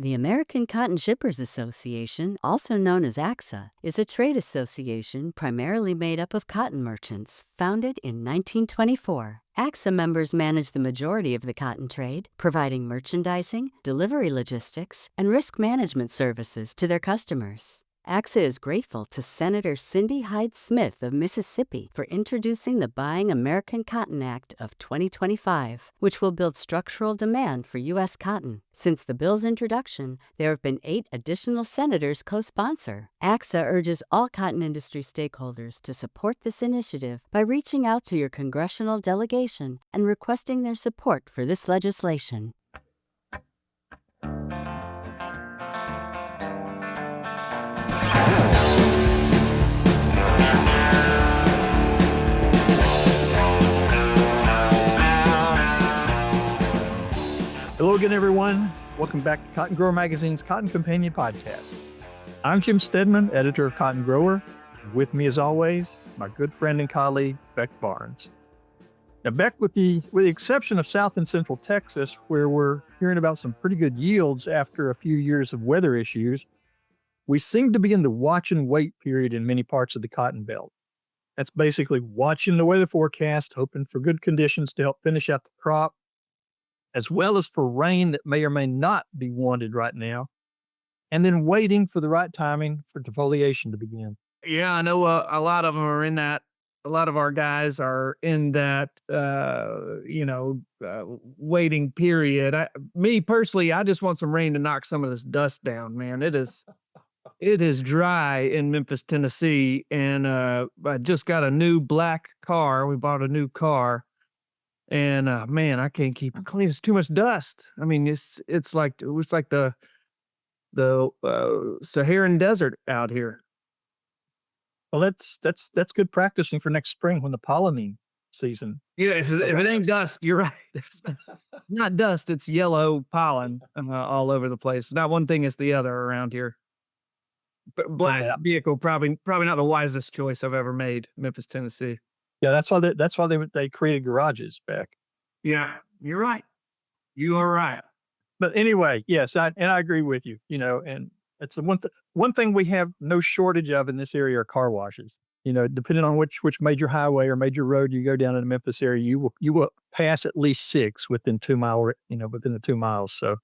The American Cotton Shippers Association, also known as AXA, is a trade association primarily made up of cotton merchants, founded in 1924. AXA members manage the majority of the cotton trade, providing merchandising, delivery logistics, and risk management services to their customers. AXA is grateful to Senator Cindy Hyde Smith of Mississippi for introducing the Buying American Cotton Act of 2025, which will build structural demand for U.S. cotton. Since the bill's introduction, there have been 8 additional senators co-sponsor. AXA urges all cotton industry stakeholders to support this initiative by reaching out to your congressional delegation and requesting their support for this legislation. Hello again, everyone. Welcome back to Cotton Grower Magazine's Cotton Companion Podcast. I'm Jim Stedman, editor of Cotton Grower. With me, as always, my good friend and colleague, Beck Barnes. Now, Beck, with the exception of South and Central Texas, where we're hearing about some pretty good yields after a few years of weather issues, we seem to be in the watch and wait period in many parts of the Cotton Belt. That's basically watching the weather forecast, hoping for good conditions to help finish out the crop, as well as for rain that may or may not be wanted right now, and then waiting for the right timing for defoliation to begin. Yeah, I know a lot of them are in that. A lot of our guys are in that, waiting period. Me personally, I just want some rain to knock some of this dust down, man. It is dry in Memphis, Tennessee, and I just got a new black car. We bought a new car. And man, I can't keep it clean. It's too much dust. I mean, it's like the Saharan desert out here. Well, that's good practicing for next spring when the pollinating season. Yeah, if it ain't dust, you're right. If it's not dust, it's yellow pollen all over the place. Not one thing is the other around here. But black vehicle probably not the wisest choice I've ever made. Memphis, Tennessee. Yeah, that's why they created garages, Beck. Yeah, you're right. You are right. But anyway, yes, I agree with you. And it's the one thing we have no shortage of in this area are car washes. Depending on which major highway or major road you go down in the Memphis area, you will pass at least 6 within 2 mile. Within the 2 miles. So,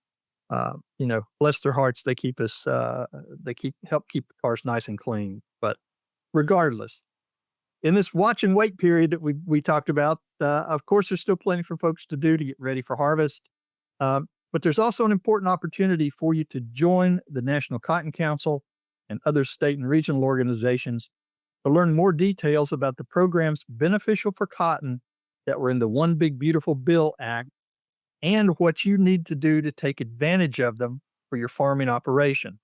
bless their hearts, they keep us. Help keep the cars nice and clean. But regardless. In this watch and wait period that we talked about, of course, there's still plenty for folks to do to get ready for harvest. But there's also an important opportunity for you to join the National Cotton Council and other state and regional organizations to learn more details about the programs beneficial for cotton that were in the One Big Beautiful Bill Act and what you need to do to take advantage of them for your farming operation.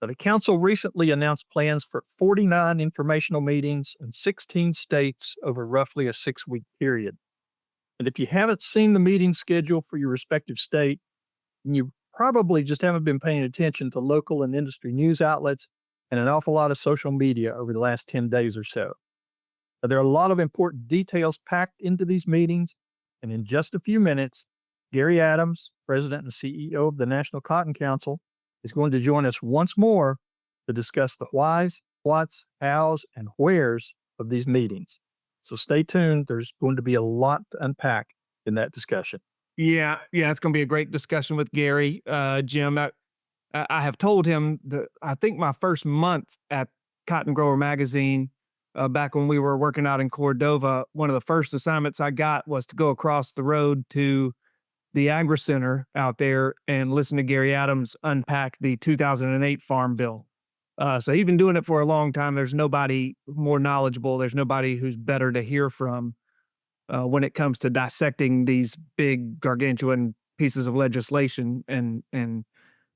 The council recently announced plans for 49 informational meetings in 16 states over roughly a 6-week period. And if you haven't seen the meeting schedule for your respective state, you probably just haven't been paying attention to local and industry news outlets and an awful lot of social media over the last 10 days or so. There are a lot of important details packed into these meetings, and in just a few minutes, Gary Adams, President and CEO of the National Cotton Council, is going to join us once more to discuss the whys, whats, hows, and wheres of these meetings. So stay tuned. There's going to be a lot to unpack in that discussion. Yeah, it's going to be a great discussion with Gary. Jim, I have told him that I think my first month at Cotton Grower Magazine, back when we were working out in Cordova, one of the first assignments I got was to go across the road to the Agri Center out there and listen to Gary Adams unpack the 2008 Farm Bill. So he's been doing it for a long time. There's nobody more knowledgeable. There's nobody who's better to hear from when it comes to dissecting these big gargantuan pieces of legislation and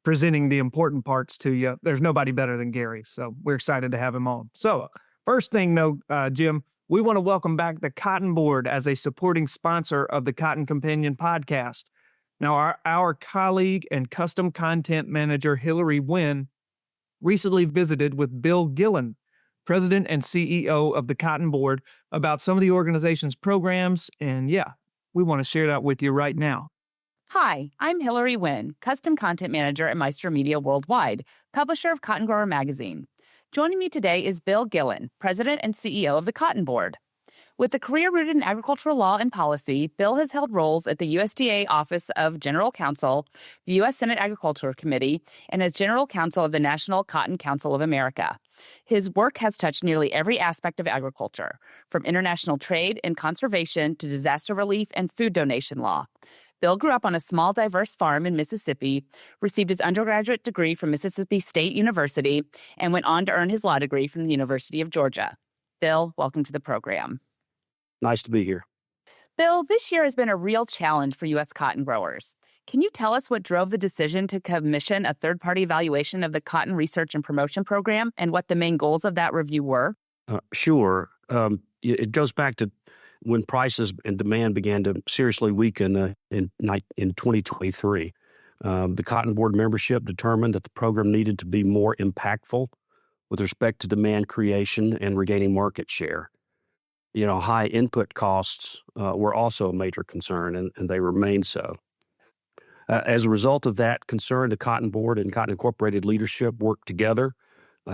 presenting the important parts to you. There's nobody better than Gary. So we're excited to have him on. So first thing though, Jim, we want to welcome back the Cotton Board as a supporting sponsor of the Cotton Companion podcast. Now, our colleague and custom content manager, Hillary Wynn, recently visited with Bill Gillen, President and CEO of the Cotton Board, about some of the organization's programs. And yeah, we want to share that with you right now. Hi, I'm Hillary Wynn, Custom Content Manager at Meister Media Worldwide, publisher of Cotton Grower Magazine. Joining me today is Bill Gillen, President and CEO of the Cotton Board. With a career rooted in agricultural law and policy, Bill has held roles at the USDA Office of General Counsel, the U.S. Senate Agriculture Committee, and as General Counsel of the National Cotton Council of America. His work has touched nearly every aspect of agriculture, from international trade and conservation to disaster relief and food donation law. Bill grew up on a small, diverse farm in Mississippi, received his undergraduate degree from Mississippi State University, and went on to earn his law degree from the University of Georgia. Bill, welcome to the program. Nice to be here. Bill, this year has been a real challenge for U.S. cotton growers. Can you tell us what drove the decision to commission a third-party evaluation of the Cotton Research and Promotion Program and what the main goals of that review were? Sure. It goes back to when prices and demand began to seriously weaken in 2023. The Cotton Board membership determined that the program needed to be more impactful with respect to demand creation and regaining market share. High input costs were also a major concern, and they remain so. As a result of that concern, the Cotton Board and Cotton Incorporated leadership worked together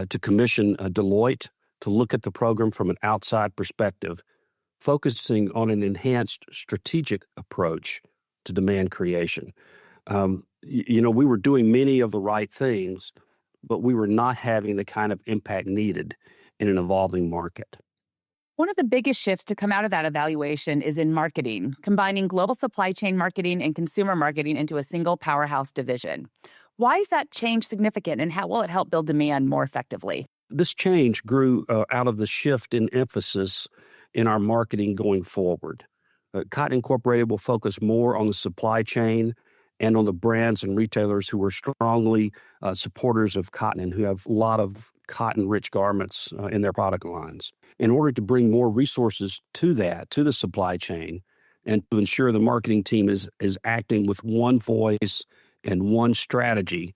to commission Deloitte to look at the program from an outside perspective, focusing on an enhanced strategic approach to demand creation. We were doing many of the right things, but we were not having the kind of impact needed in an evolving market. One of the biggest shifts to come out of that evaluation is in marketing, combining global supply chain marketing and consumer marketing into a single powerhouse division. Why is that change significant, and how will it help build demand more effectively? This change grew out of the shift in emphasis in our marketing going forward. Cotton Incorporated will focus more on the supply chain and on the brands and retailers who are strongly supporters of cotton and who have a lot of cotton-rich garments in their product lines. In order to bring more resources to the supply chain, and to ensure the marketing team is acting with one voice and one strategy,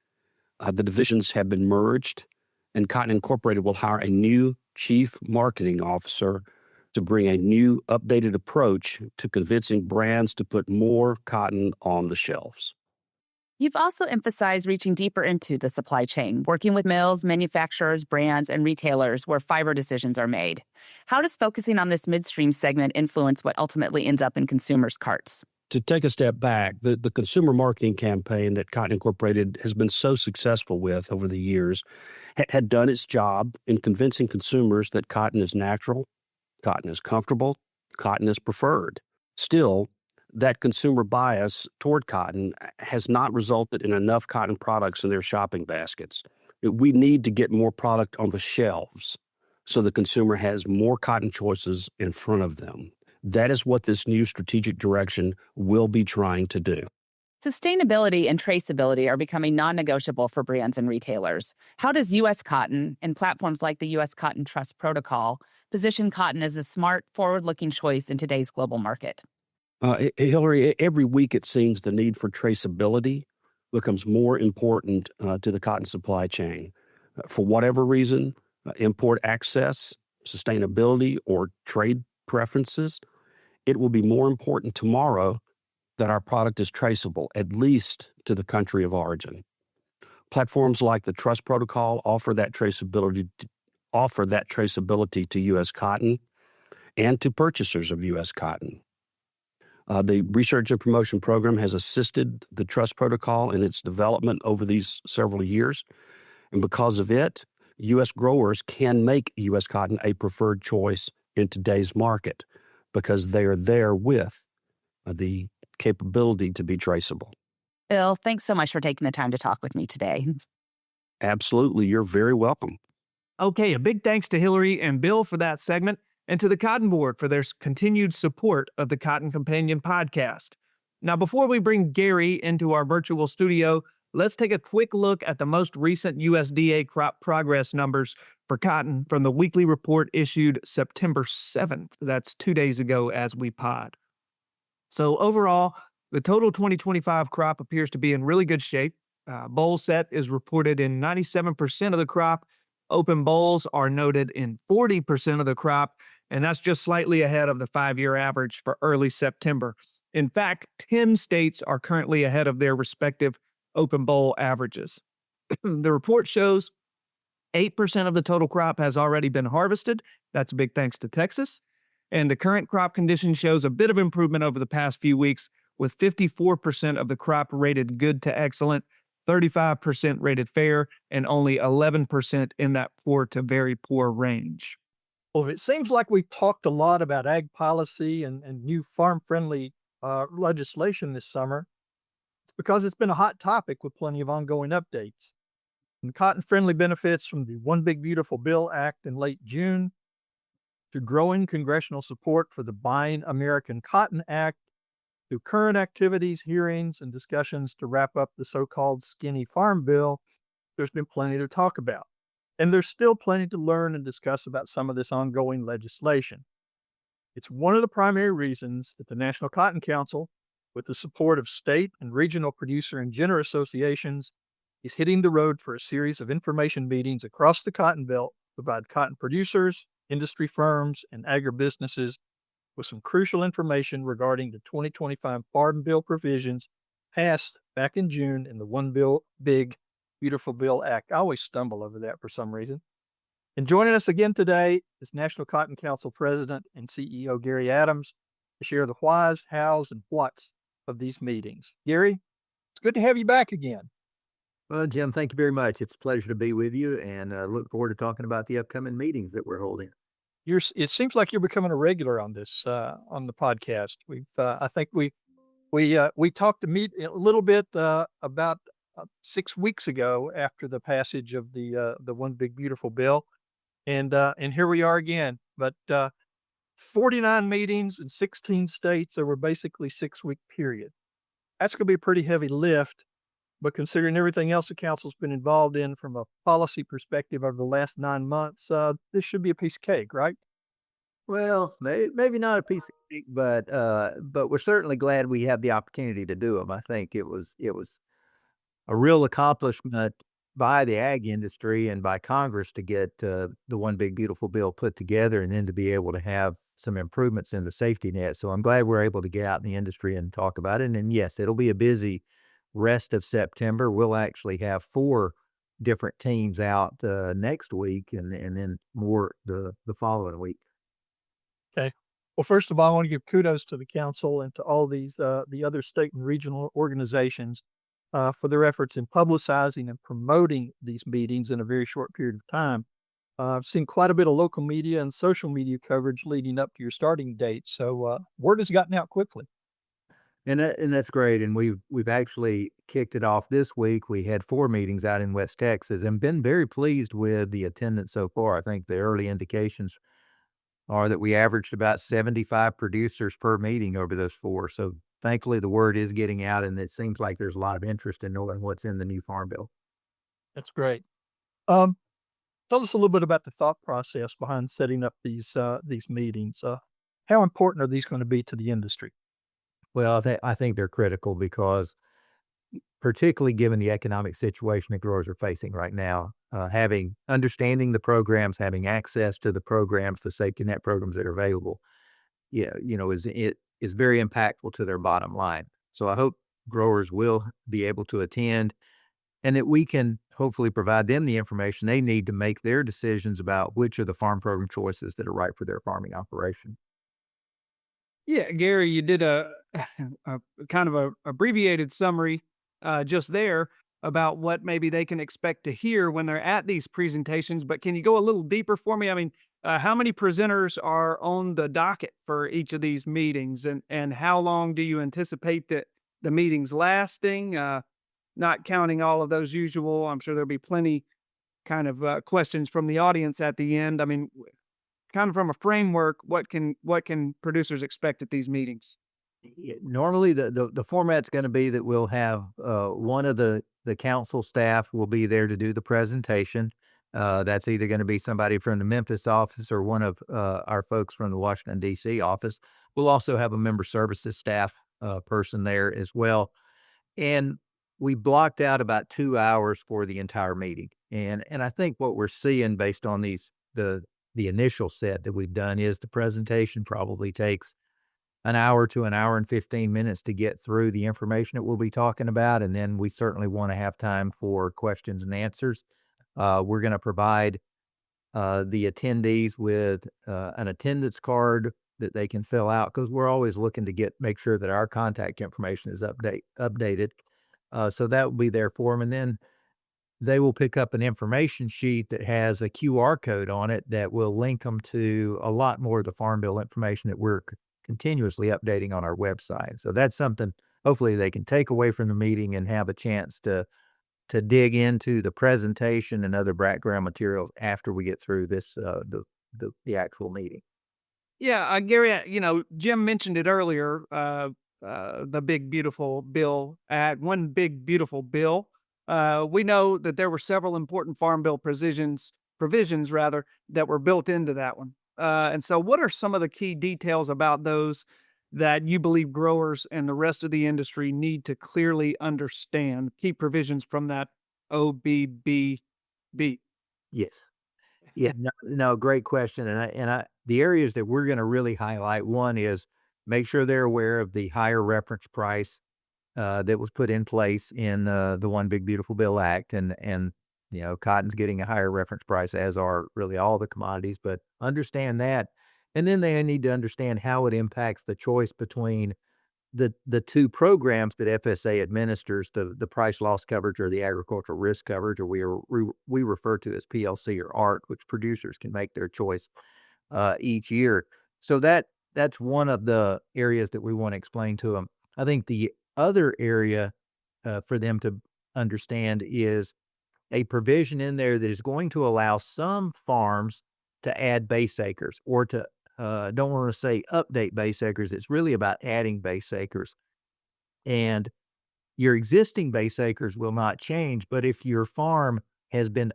the divisions have been merged, and Cotton Incorporated will hire a new chief marketing officer to bring a new, updated approach to convincing brands to put more cotton on the shelves. You've also emphasized reaching deeper into the supply chain, working with mills, manufacturers, brands, and retailers where fiber decisions are made. How does focusing on this midstream segment influence what ultimately ends up in consumers' carts? To take a step back, the consumer marketing campaign that Cotton Incorporated has been so successful with over the years had done its job in convincing consumers that cotton is natural, cotton is comfortable, cotton is preferred. Still, that consumer bias toward cotton has not resulted in enough cotton products in their shopping baskets. We need to get more product on the shelves so the consumer has more cotton choices in front of them. That is what this new strategic direction will be trying to do. Sustainability and traceability are becoming non-negotiable for brands and retailers. How does U.S. Cotton and platforms like the U.S. Cotton Trust Protocol position cotton as a smart, forward-looking choice in today's global market? Hillary, every week it seems the need for traceability becomes more important to the cotton supply chain. For whatever reason, import access, sustainability, or trade preferences, it will be more important tomorrow that our product is traceable, at least to the country of origin. Platforms like the Trust Protocol offer that traceability to U.S. cotton and to purchasers of U.S. cotton. The Research and Promotion Program has assisted the Trust Protocol in its development over these several years, and because of it, U.S. growers can make U.S. cotton a preferred choice in today's market because they are there with the capability to be traceable. Bill, thanks so much for taking the time to talk with me today. Absolutely. You're very welcome. Okay, a big thanks to Hillary and Bill for that segment, and to the Cotton Board for their continued support of the Cotton Companion podcast. Now, before we bring Gary into our virtual studio, let's take a quick look at the most recent USDA crop progress numbers for cotton from the weekly report issued September 7th. That's 2 days ago as we pod. So overall, the total 2025 crop appears to be in really good shape. Boll set is reported in 97% of the crop. Open bolls are noted in 40% of the crop, and that's just slightly ahead of the 5-year average for early September. In fact, 10 states are currently ahead of their respective open bowl averages. The report shows 8% of the total crop has already been harvested. That's a big thanks to Texas. And the current crop condition shows a bit of improvement over the past few weeks, with 54% of the crop rated good to excellent, 35% rated fair, and only 11% in that poor to very poor range. Well, it seems like we've talked a lot about ag policy and new farm-friendly legislation this summer. It's because it's been a hot topic with plenty of ongoing updates. And cotton-friendly benefits from the One Big Beautiful Bill Act in late June to growing congressional support for the Buying American Cotton Act, through current activities, hearings, and discussions to wrap up the so-called skinny farm bill, there's been plenty to talk about. And there's still plenty to learn and discuss about some of this ongoing legislation. It's one of the primary reasons that the National Cotton Council, with the support of state and regional producer and giner associations, is hitting the road for a series of information meetings across the Cotton Belt to provide cotton producers, industry firms, and agribusinesses with some crucial information regarding the 2025 Farm Bill provisions passed back in June in the One Big Beautiful Bill Act. I always stumble over that for some reason. And joining us again today is National Cotton Council President and CEO Gary Adams to share the whys, hows, and whats of these meetings. Gary, it's good to have you back again. Well, Jim, thank you very much. It's a pleasure to be with you, and look forward to talking about the upcoming meetings that we're holding. It seems like you're becoming a regular on this on the podcast. I think we talked to meet a little bit about 6 weeks ago after the passage of the One Big Beautiful Bill, and here we are again. But 49 meetings in 16 states over basically 6-week period. That's going to be a pretty heavy lift. But considering everything else the council's been involved in from a policy perspective over the last 9 months, this should be a piece of cake, right? Well, maybe not a piece of cake, but we're certainly glad we have the opportunity to do them. I think it was a real accomplishment by the ag industry and by Congress to get the One Big Beautiful Bill put together, and then to be able to have some improvements in the safety net. So I'm glad we're able to get out in the industry and talk about it. And yes, it'll be a busy rest of September. We'll actually have 4 different teams out next week, and then more the following week. Okay. Well, first of all, I want to give kudos to the council and to all these the other state and regional organizations for their efforts in publicizing and promoting these meetings in a very short period of time. I've seen quite a bit of local media and social media coverage leading up to your starting date, so word has gotten out quickly. And that's great. And we've actually kicked it off this week. We had 4 meetings out in West Texas and been very pleased with the attendance so far. I think the early indications are that we averaged about 75 producers per meeting over those 4. So thankfully the word is getting out, and it seems like there's a lot of interest in knowing what's in the new farm bill. That's great. Tell us a little bit about the thought process behind setting up these meetings. How important are these going to be to the industry? Well, I think they're critical because, particularly given the economic situation that growers are facing right now, understanding the programs, having access to the programs, the safety net programs that are available, is very impactful to their bottom line. So I hope growers will be able to attend, and that we can hopefully provide them the information they need to make their decisions about which are the farm program choices that are right for their farming operation. Yeah, Gary, you did a kind of a abbreviated summary just there about what maybe they can expect to hear when they're at these presentations. But can you go a little deeper for me? I mean, how many presenters are on the docket for each of these meetings, and how long do you anticipate that the meetings lasting? Not counting all of those usual, I'm sure there'll be plenty kind of questions from the audience at the end. I mean, kind of from a framework, what can producers expect at these meetings? Normally, the format's going to be that we'll have one of the council staff will be there to do the presentation. That's either going to be somebody from the Memphis office or one of our folks from the Washington, D.C. office. We'll also have a member services staff person there as well. And we blocked out about 2 hours for the entire meeting. And I think what we're seeing based on the initial set that we've done is the presentation probably takes an hour to an hour and 15 minutes to get through the information that we'll be talking about. And then we certainly want to have time for questions and answers. We're going to provide the attendees with an attendance card that they can fill out, because we're always looking to make sure that our contact information is updated. So that will be there for them. And then they will pick up an information sheet that has a QR code on it that will link them to a lot more of the Farm Bill information that we're continuously updating on our website. So that's something hopefully they can take away from the meeting and have a chance to dig into the presentation and other background materials after we get through this the actual meeting. Yeah, Gary, Jim mentioned it earlier. The big beautiful bill, one big beautiful bill. We know that there were several important Farm Bill provisions rather, that were built into that one. And so, what are some of the key details about those that you believe growers and the rest of the industry need to clearly understand? Key provisions from that OBBB. Yes. Yeah, no, great question. The areas that we're going to really highlight, one is make sure they're aware of the higher reference price that was put in place in the One Big Beautiful Bill Act, and cotton's getting a higher reference price, as are really all the commodities. But understand that, and then they need to understand how it impacts the choice between the two programs that FSA administers, the price loss coverage or the agricultural risk coverage, or we refer to as PLC or ART, which producers can make their choice each year. So that's one of the areas that we want to explain to them. I think the other area for them to understand is a provision in there that is going to allow some farms to add base acres, or to don't want to say update base acres. It's really about adding base acres. And your existing base acres will not change, but if your farm has been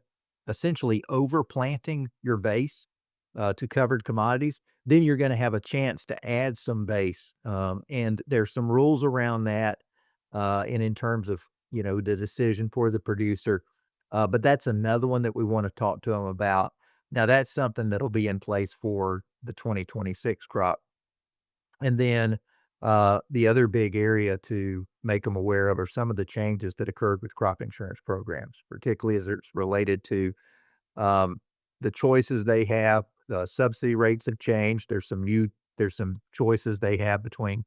essentially overplanting your base to covered commodities, then you're going to have a chance to add some base. And there's some rules around that, and in terms of the decision for the producer. But that's another one that we want to talk to them about. Now, that's something that'll be in place for the 2026 crop. And then the other big area to make them aware of are some of the changes that occurred with crop insurance programs, particularly as it's related to the choices they have. The subsidy rates have changed. There's some choices they have between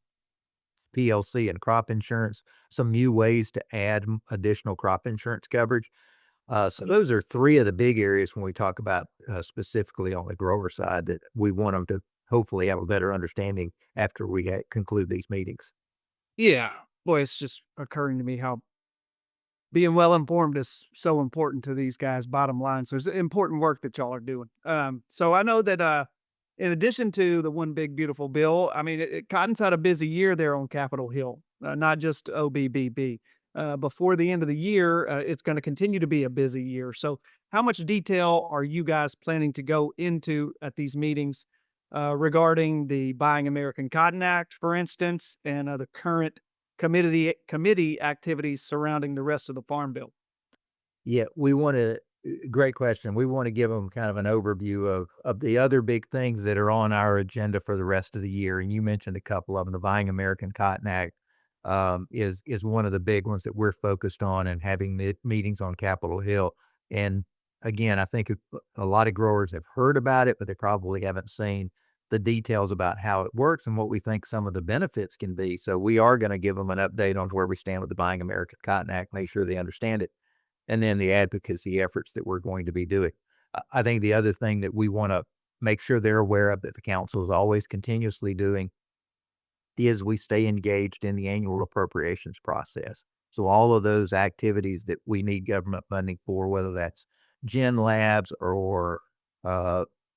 PLC and crop insurance, some new ways to add additional crop insurance coverage. So those are three of the big areas when we talk about specifically on the grower side that we want them to hopefully have a better understanding after we conclude these meetings. Yeah, boy, it's just occurring to me how being well informed is so important to these guys. Bottom line, so it's important work that y'all are doing. So I know that in addition to the One Big Beautiful Bill, I mean, Cotton's had a busy year there on Capitol Hill, not just OBBB. Before the end of the year, it's going to continue to be a busy year. So, how much detail are you guys planning to go into at these meetings regarding the Buying American Cotton Act, for instance, and the current committee activities surrounding the rest of the Farm Bill? Yeah, great question. We want to give them kind of an overview of the other big things that are on our agenda for the rest of the year. And you mentioned a couple of them. The Buying American Cotton Act is one of the big ones that we're focused on, and having meetings on Capitol Hill. And again, I think a lot of growers have heard about it, but they probably haven't seen the details about how it works and what we think some of the benefits can be. So we are going to give them an update on where we stand with the Buying American Cotton Act, make sure they understand it, and then the advocacy efforts that we're going to be doing. I think the other thing that we want to make sure they're aware of, that the council is always continuously doing, is we stay engaged in the annual appropriations process. So all of those activities that we need government funding for, whether that's gen labs or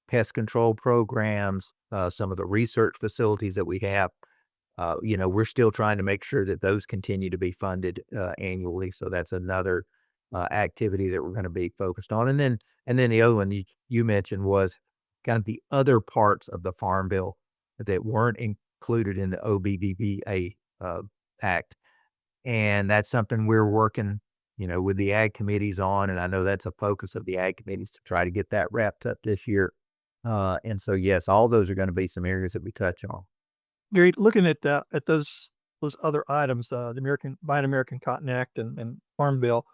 pest control programs, some of the research facilities that we have, we're still trying to make sure that those continue to be funded annually. So that's another activity that we're going to be focused on. And then the other one you mentioned was kind of the other parts of the Farm Bill that weren't included in the OBBBA Act. And that's something we're working, with the ag committees on. And I know that's a focus of the ag committees to try to get that wrapped up this year. And so, yes, all those are going to be some areas that we touch on. Gary, looking at those other items, the Buy an American Cotton Act and Farm Bill,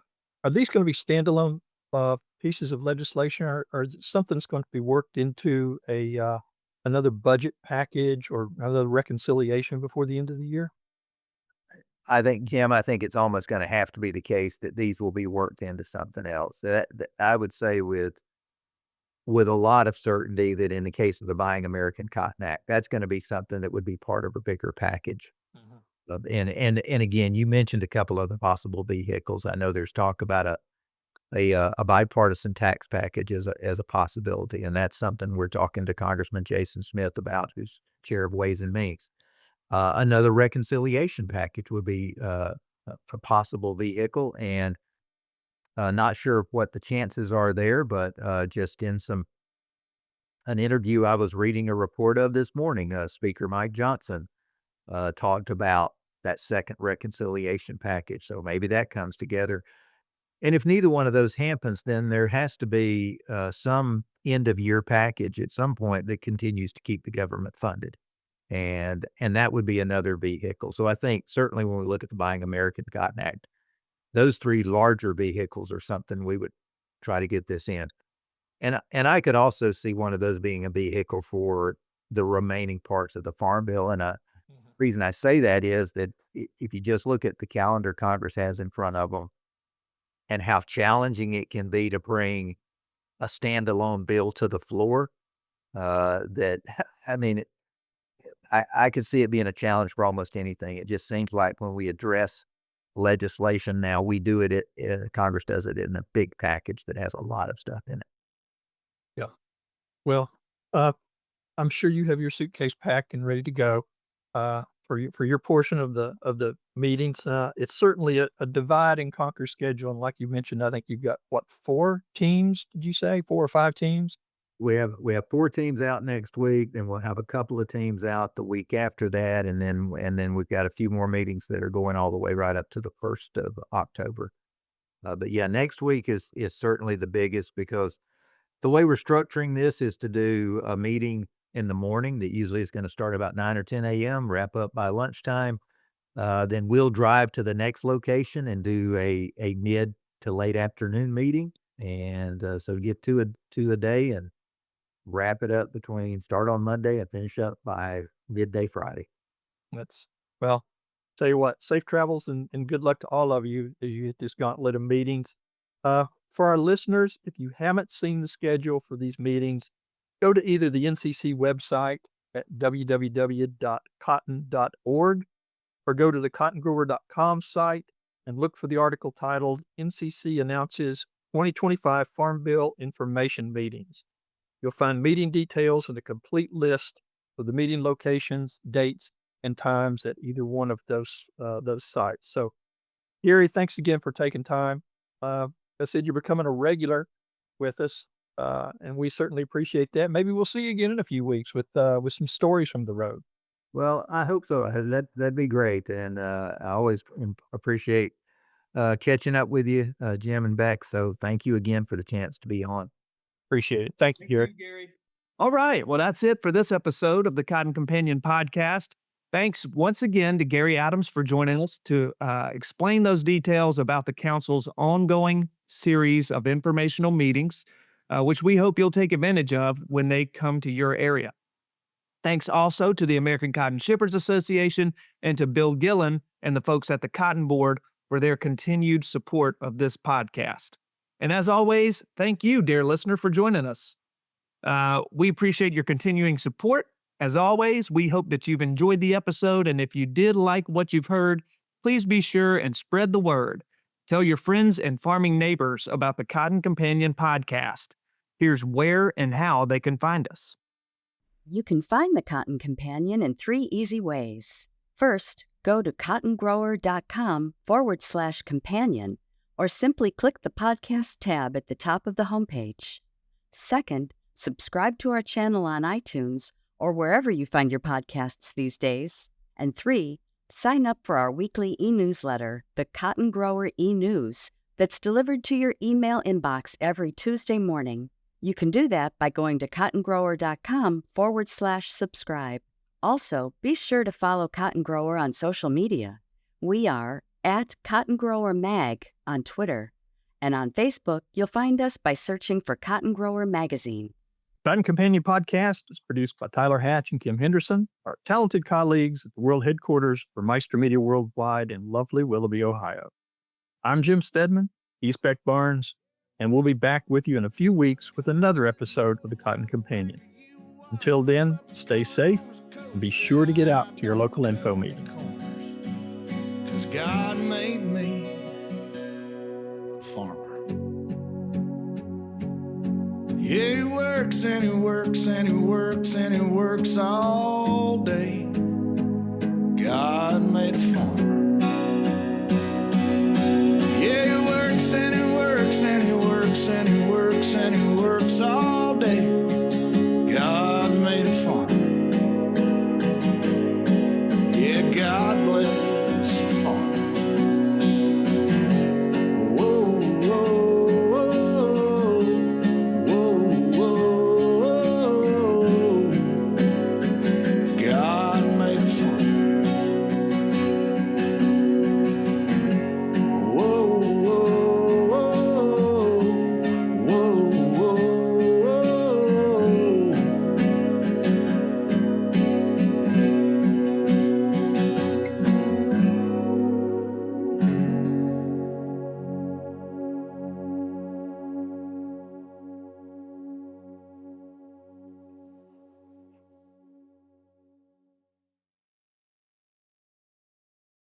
are these going to be standalone pieces of legislation, or is it something that's going to be worked into another budget package or another reconciliation before the end of the year? I think, Jim, I think it's almost going to have to be the case that these will be worked into something else. That I would say with a lot of certainty that in the case of the Buying American Cotton Act, that's going to be something that would be part of a bigger package. And again, you mentioned a couple of the possible vehicles. I know there's talk about a bipartisan tax package as a possibility, and that's something we're talking to Congressman Jason Smith about, who's chair of Ways and Means. Another reconciliation package would be a possible vehicle, and not sure what the chances are there, but just in an interview I was reading a report of this morning, Speaker Mike Johnson talked about that second reconciliation package. So maybe that comes together. And if neither one of those happens, then there has to be some end of year package at some point that continues to keep the government funded. And that would be another vehicle. So I think certainly when we look at the Buying American Cotton Act, those three larger vehicles are something we would try to get this in. And I could also see one of those being a vehicle for the remaining parts of the Farm Bill. And reason I say that is that if you just look at the calendar Congress has in front of them and how challenging it can be to bring a standalone bill to the floor, that, I mean, I could see it being a challenge for almost anything. It just seems like when we address legislation now, we do it, Congress does it in a big package that has a lot of stuff in it. Yeah. Well, I'm sure you have your suitcase packed and ready to go for your portion of the meetings. It's certainly a divide and conquer schedule, and like you mentioned, I think you've got what, 4 teams? Did you say 4 or 5 teams? We have 4 teams out next week, then we'll have a couple of teams out the week after that, and then we've got a few more meetings that are going all the way right up to the 1st of October. But yeah, next week is certainly the biggest because the way we're structuring this is to do a meeting in the morning that usually is going to start about 9 or 10 a.m., wrap up by lunchtime. Then we'll drive to the next location and do a mid to late afternoon meeting, and so get to a day and wrap it up start on Monday and finish up by midday Friday. Well, tell you what, safe travels and good luck to all of you as you hit this gauntlet of meetings. For our listeners, if you haven't seen the schedule for these meetings, go to either the NCC website at www.cotton.org or go to the cottongrower.com site and look for the article titled NCC Announces 2025 Farm Bill Information Meetings. You'll find meeting details and a complete list of the meeting locations, dates, and times at either one of those sites. So, Gary, thanks again for taking time. I said you're becoming a regular with us, and we certainly appreciate that. Maybe we'll see you again in a few weeks with some stories from the road. Well, I hope so. That'd be great, and I always appreciate catching up with you, Jim and Beck. So thank you again for the chance to be on. Appreciate it. Thank you, Gary. All right. Well, that's it for this episode of the Cotton Companion podcast. Thanks once again to Gary Adams for joining us to explain those details about the Council's ongoing series of informational meetings, which we hope you'll take advantage of when they come to your area. Thanks also to the American Cotton Shippers Association and to Bill Gillen and the folks at the Cotton Board for their continued support of this podcast. And as always, thank you, dear listener, for joining us. We appreciate your continuing support. As always, we hope that you've enjoyed the episode, and if you did like what you've heard, please be sure and spread the word. Tell your friends and farming neighbors about the Cotton Companion podcast. Here's where and how they can find us. You can find the Cotton Companion in 3 easy ways. First, go to cottongrower.com/companion, or simply click the podcast tab at the top of the homepage. Second, subscribe to our channel on iTunes or wherever you find your podcasts these days. And 3, sign up for our weekly e-newsletter, the Cotton Grower e-News, that's delivered to your email inbox every Tuesday morning. You can do that by going to cottongrower.com/subscribe. Also, be sure to follow Cotton Grower on social media. We are at Cotton Grower Mag on Twitter, and on Facebook, you'll find us by searching for Cotton Grower Magazine. Cotton Companion Podcast is produced by Tyler Hatch and Kim Henderson, our talented colleagues at the world headquarters for Meister Media Worldwide in lovely Willoughby, Ohio. I'm Jim Stedman, East Beck Barnes, and we'll be back with you in a few weeks with another episode of the Cotton Companion. Until then, stay safe and be sure to get out to your local info meeting. 'Cause God made me a farmer. Yeah, he works and he works and he works and he works all day. God made a farmer.